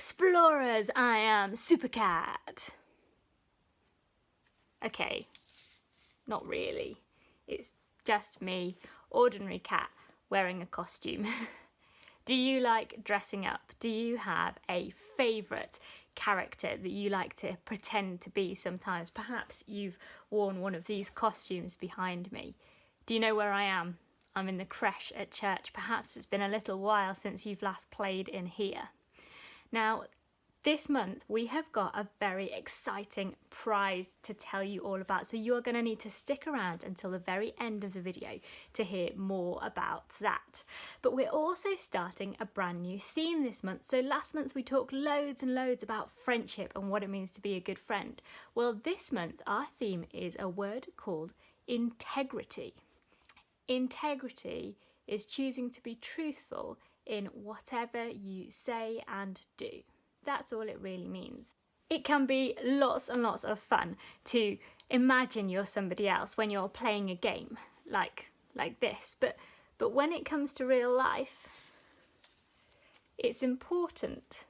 Explorers, I am Supercat. Okay, not really. It's just me, ordinary cat, wearing a costume. Do you like dressing up? Do you have a favourite character that you like to pretend to be sometimes? Perhaps you've worn one of these costumes behind me. Do you know where I am? I'm in the creche at church. Perhaps it's been a little while since you've last played in here. Now, this month we have got a very exciting prize to tell you all about, so you're going to need to stick around until the very end of the video to hear more about that. But we're also starting a brand new theme this month. So last month we talked loads and loads about friendship and what it means to be a good friend. Well, this month our theme is a word called integrity. Integrity is choosing to be truthful in whatever you say and do. That's all it really means. It can be lots and lots of fun to imagine you're somebody else when you're playing a game like this. But when it comes to real life, it's important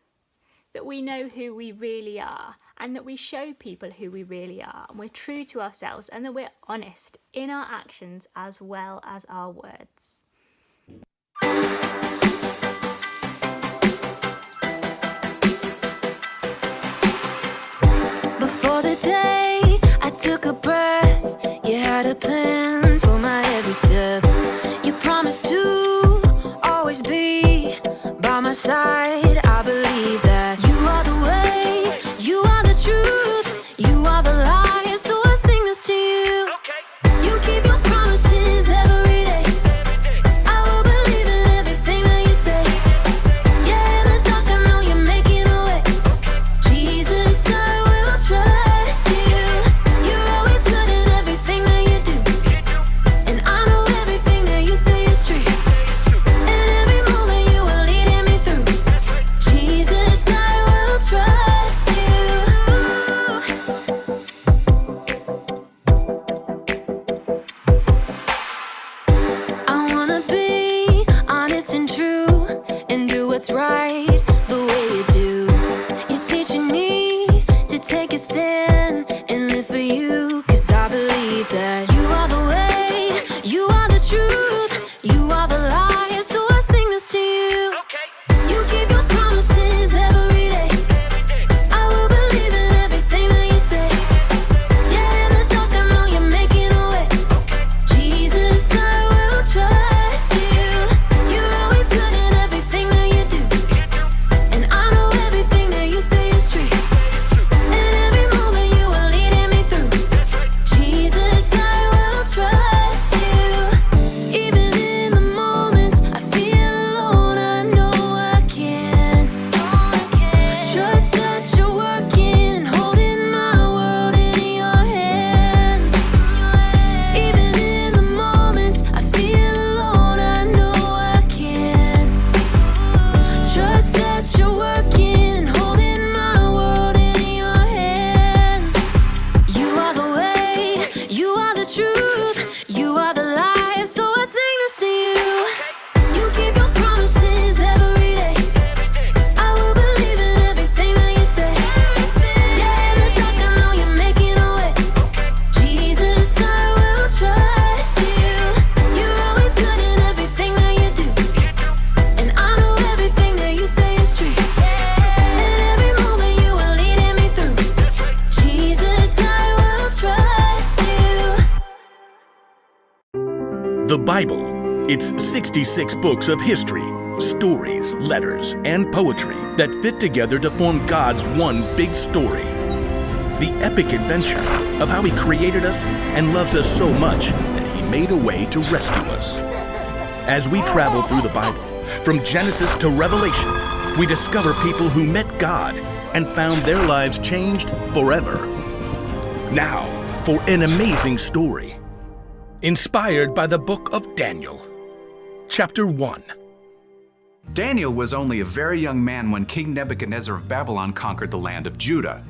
that we know who we really are and that we show people who we really are, and we're true to ourselves, and that we're honest in our actions as well as our words. Before the day I took a breath, you had a plan for my every step. You promised to always be by my side. I believe that you are the way, you are the truth, you are the light. So I sing this to you. You keep your promises every day. I will believe in everything that you say. Yeah, in the dark I know you're making a way. Jesus, I will trust you. You're always good at everything that you do, and I know everything that you say is true. And every moment you are leading me through. Jesus, I will trust you. I wanna be honest and true and do what's right the way you do. You're teaching me to take a stand and live for you, 'cause I believe that you are the way, you are the truth, you are the light. So I sing this to you. You keep your promises every day. I will believe in everything that you say. Yeah, in the dark I know you're making a way. Jesus, I will trust you. You're always good at everything that you do, and I know everything that you say is true. And every moment you are leading me through. Jesus, I will trust you. Even in the moments I feel alone, I know I can trust that you're working and holding my world in your hands. Even in the moments I feel alone, I know I can trust that you're working and holding my world in your hands. You are the way, you are the truth, you are the life. So I sing this to you. You keep your promises every day. I will believe in everything that you say. Yeah, in the dark I know you're making a way. Jesus, I will trust you. You're always good at everything that you do, and I know everything that you say is true. And every moment you are leading me through. Jesus, I will trust you. The Bible. It's 66 books of history, stories, letters, and poetry that fit together to form God's one big story. The epic adventure of how He created us and loves us so much that He made a way to rescue us. As we travel through the Bible, from Genesis to Revelation, we discover people who met God and found their lives changed forever. Now, for an amazing story, inspired by the book of Daniel. Chapter 1. Daniel was only a very young man when King Nebuchadnezzar of Babylon conquered the land of Judah.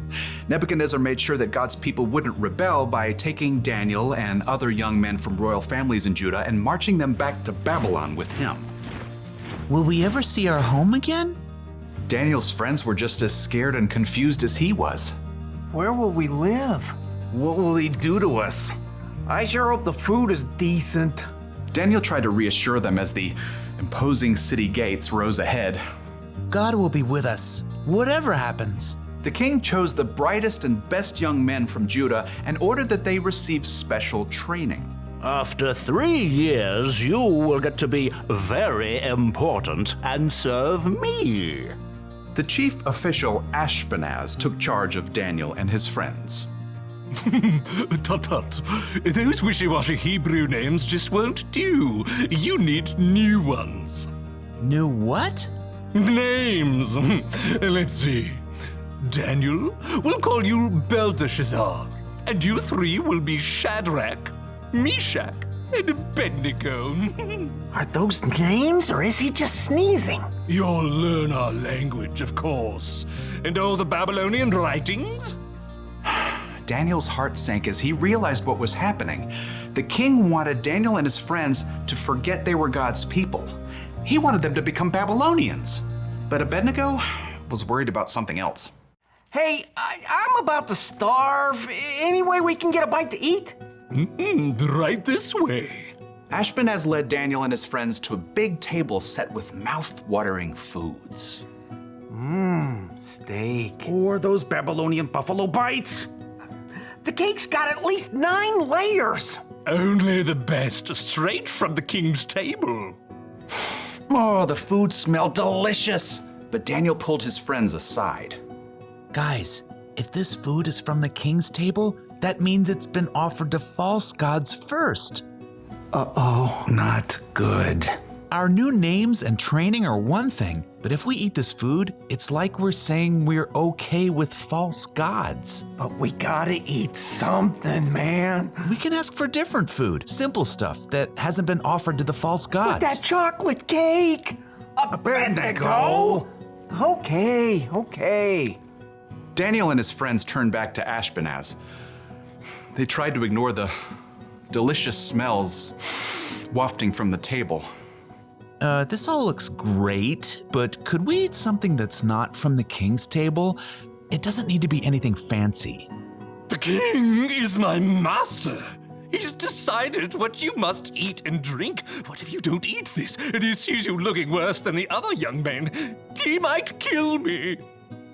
Nebuchadnezzar made sure that God's people wouldn't rebel by taking Daniel and other young men from royal families in Judah and marching them back to Babylon with him. Will we ever see our home again? Daniel's friends were just as scared and confused as he was. Where will we live? What will he do to us? I sure hope the food is decent. Daniel tried to reassure them as the imposing city gates rose ahead. God will be with us, whatever happens. The king chose the brightest and best young men from Judah and ordered that they receive special training. After 3 years, you will get to be very important and serve me. The chief official Ashpenaz took charge of Daniel and his friends. Tut-tut. Those wishy-washy Hebrew names just won't do. You need new ones. New what? Names. Let's see. Daniel, we'll call you Belteshazzar. And you three will be Shadrach, Meshach, and Abednego. Are those names, or is he just sneezing? You'll learn our language, of course. And all the Babylonian writings. Daniel's heart sank as he realized what was happening. The king wanted Daniel and his friends to forget they were God's people. He wanted them to become Babylonians. But Abednego was worried about something else. Hey, I'm about to starve. Any way we can get a bite to eat? Right this way. Ashpenaz led Daniel and his friends to a big table set with mouth-watering foods. Steak. Or those Babylonian buffalo bites. The cake's got at least 9 layers. Only the best, straight from the king's table. Oh, the food smelled delicious. But Daniel pulled his friends aside. Guys, if this food is from the king's table, that means it's been offered to false gods first. Uh-oh. Not good. Our new names and training are one thing, but if we eat this food, it's like we're saying we're okay with false gods. But we gotta eat something, man. We can ask for different food, simple stuff that hasn't been offered to the false gods. That chocolate cake. Abednego. Okay. Daniel and his friends turned back to Ashpenaz. They tried to ignore the delicious smells wafting from the table. This all looks great, but could we eat something that's not from the king's table? It doesn't need to be anything fancy. The king is my master. He's decided what you must eat and drink. What if you don't eat this and he sees you looking worse than the other young men? He might kill me.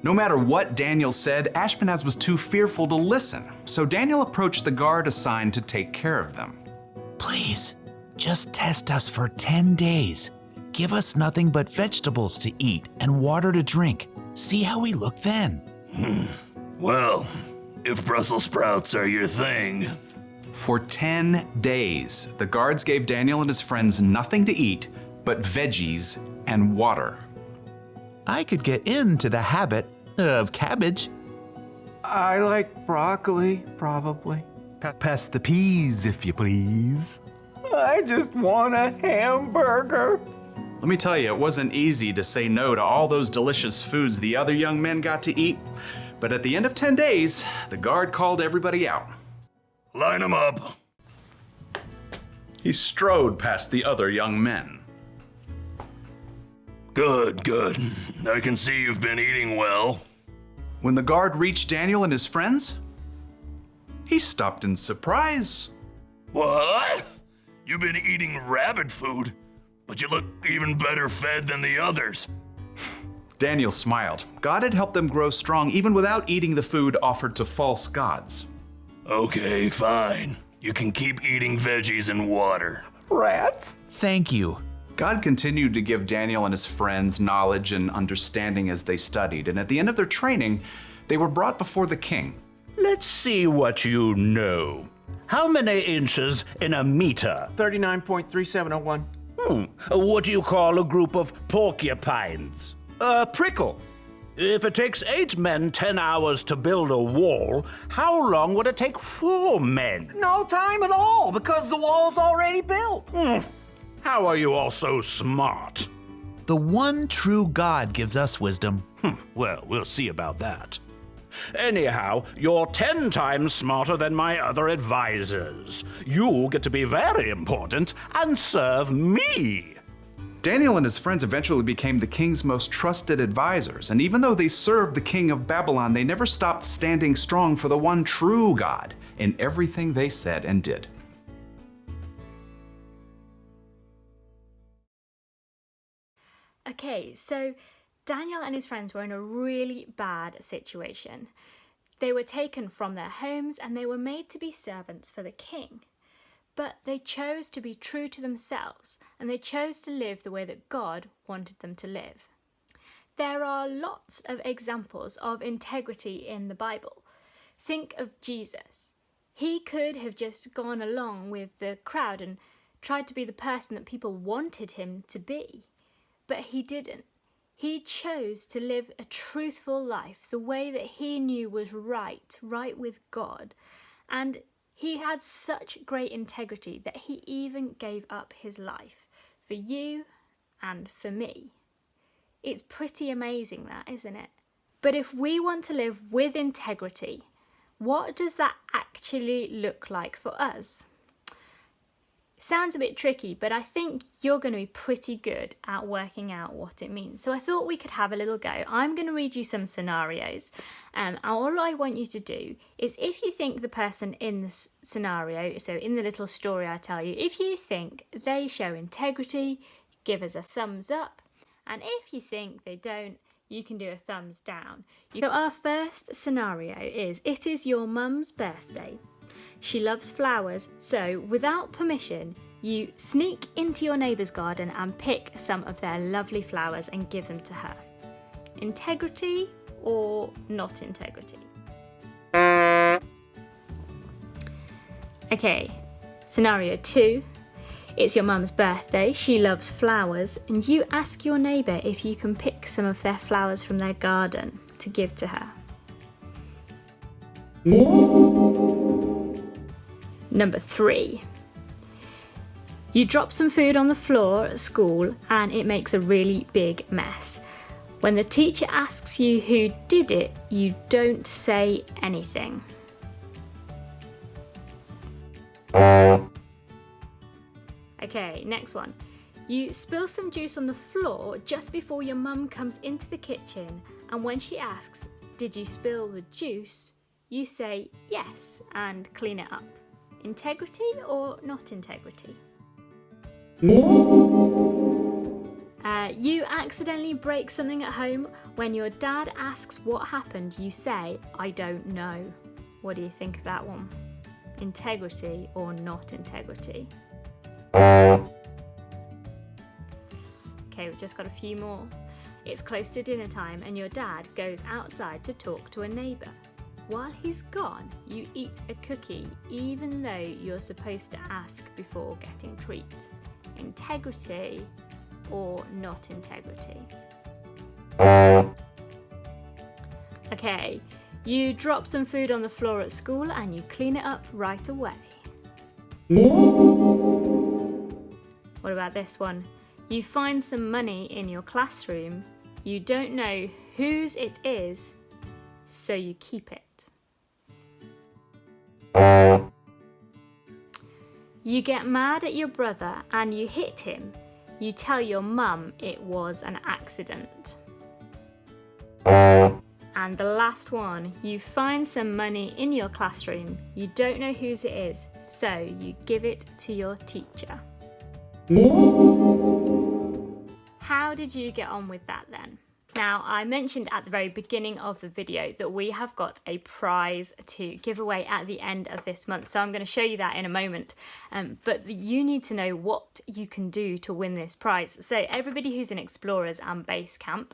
No matter what Daniel said, Ashpenaz was too fearful to listen, so Daniel approached the guard assigned to take care of them. Please, just test us for 10 days. Give us nothing but vegetables to eat and water to drink. See how we look then. Well, if Brussels sprouts are your thing. For 10 days, the guards gave Daniel and his friends nothing to eat but veggies and water. I could get into the habit of cabbage. I like broccoli, probably. Pass the peas, if you please. I just want a hamburger. Let me tell you, it wasn't easy to say no to all those delicious foods the other young men got to eat. But at the end of 10 days, the guard called everybody out. Line 'em up. He strode past the other young men. Good. I can see you've been eating well. When the guard reached Daniel and his friends, he stopped in surprise. What? You've been eating rabbit food, but you look even better fed than the others. Daniel smiled. God had helped them grow strong even without eating the food offered to false gods. Okay, fine. You can keep eating veggies and water. Rats. Thank you. God continued to give Daniel and his friends knowledge and understanding as they studied, and at the end of their training, they were brought before the king. Let's see what you know. How many inches in a meter? 39.3701. What do you call a group of porcupines? A prickle. If it takes 8 men 10 hours to build a wall, how long would it take 4 men? No time at all, because the wall's already built. How are you all so smart? The one true God gives us wisdom. Well, we'll see about that. Anyhow, you're 10 times smarter than my other advisors. You get to be very important and serve me. Daniel and his friends eventually became the king's most trusted advisors, and even though they served the king of Babylon, they never stopped standing strong for the one true God in everything they said and did. Okay, so Daniel and his friends were in a really bad situation. They were taken from their homes and they were made to be servants for the king. But they chose to be true to themselves and they chose to live the way that God wanted them to live. There are lots of examples of integrity in the Bible. Think of Jesus. He could have just gone along with the crowd and tried to be the person that people wanted him to be. But he didn't. He chose to live a truthful life, the way that he knew was right with God. And he had such great integrity that he even gave up his life for you and for me. It's pretty amazing that, isn't it? But if we want to live with integrity, what does that actually look like for us? Sounds a bit tricky, but I think you're going to be pretty good at working out what it means. So I thought we could have a little go. I'm going to read you some scenarios. And all I want you to do is, if you think the person in this scenario, so in the little story I tell you, if you think they show integrity, give us a thumbs up. And if you think they don't, you can do a thumbs down. So our first scenario is, it is your mum's birthday. She loves flowers, so without permission, you sneak into your neighbour's garden and pick some of their lovely flowers and give them to her. Integrity or not integrity? Okay, scenario 2. It's your mum's birthday, she loves flowers, and you ask your neighbour if you can pick some of their flowers from their garden to give to her. Number 3. You drop some food on the floor at school and it makes a really big mess. When the teacher asks you who did it, you don't say anything. Okay, next one. You spill some juice on the floor just before your mum comes into the kitchen, and when she asks, "Did you spill the juice?" you say yes and clean it up. Integrity or not integrity? You accidentally break something at home. When your dad asks what happened, you say, "I don't know." What do you think of that one? Integrity or not integrity? Okay, we've just got a few more. It's close to dinner time and your dad goes outside to talk to a neighbour. While he's gone, you eat a cookie even though you're supposed to ask before getting treats. Integrity or not integrity? Okay, you drop some food on the floor at school and you clean it up right away. What about this one? You find some money in your classroom, you don't know whose it is, so you keep it. You get mad at your brother and you hit him. You tell your mum it was an accident. And the last one, you find some money in your classroom. You don't know whose it is, so you give it to your teacher. How did you get on with that then? Now, I mentioned at the very beginning of the video that we have got a prize to give away at the end of this month. So I'm going to show you that in a moment. But you need to know what you can do to win this prize. So everybody who's in Explorers and Base Camp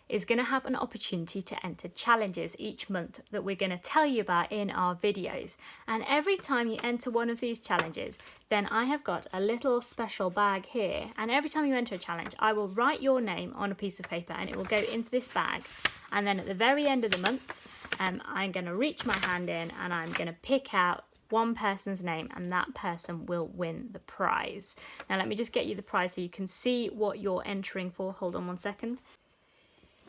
is going to have an opportunity to enter challenges each month that we're going to tell you about in our videos. And every time you enter one of these challenges, then I have got a little special bag here. And every time you enter a challenge, I will write your name on a piece of paper and it will go into this bag. And then at the very end of the month, I'm going to reach my hand in and I'm going to pick out one person's name and that person will win the prize. Now let me just get you the prize so you can see what you're entering for. Hold on one second.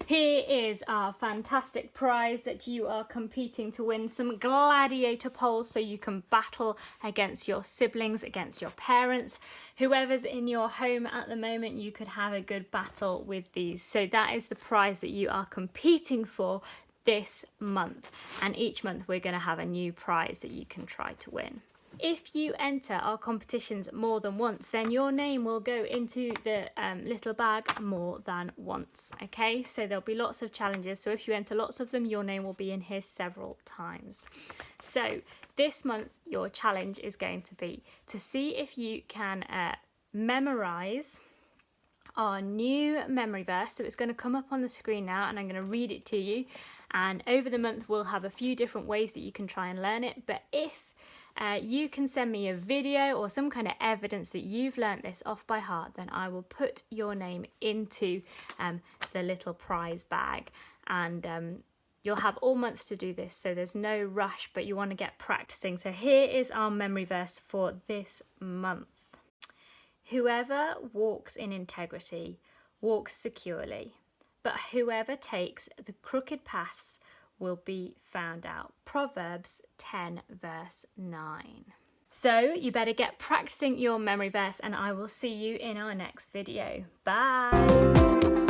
Here is our fantastic prize that you are competing to win, some gladiator poles so you can battle against your siblings, against your parents. Whoever's in your home at the moment, you could have a good battle with these. So that is the prize that you are competing for this month. And each month we're going to have a new prize that you can try to win. If you enter our competitions more than once, then your name will go into the little bag more than once, okay? So there'll be lots of challenges. So if you enter lots of them, your name will be in here several times. So this month, your challenge is going to be to see if you can memorize our new memory verse. So it's going to come up on the screen now and I'm going to read it to you. And over the month, we'll have a few different ways that you can try and learn it. But if you can send me a video or some kind of evidence that you've learnt this off by heart, then I will put your name into the little prize bag. And you'll have all month to do this, so there's no rush, but you want to get practicing. So here is our memory verse for this month. Whoever walks in integrity walks securely, but whoever takes the crooked paths will be found out. Proverbs 10 verse 9. So you better get practicing your memory verse and I will see you in our next video. Bye.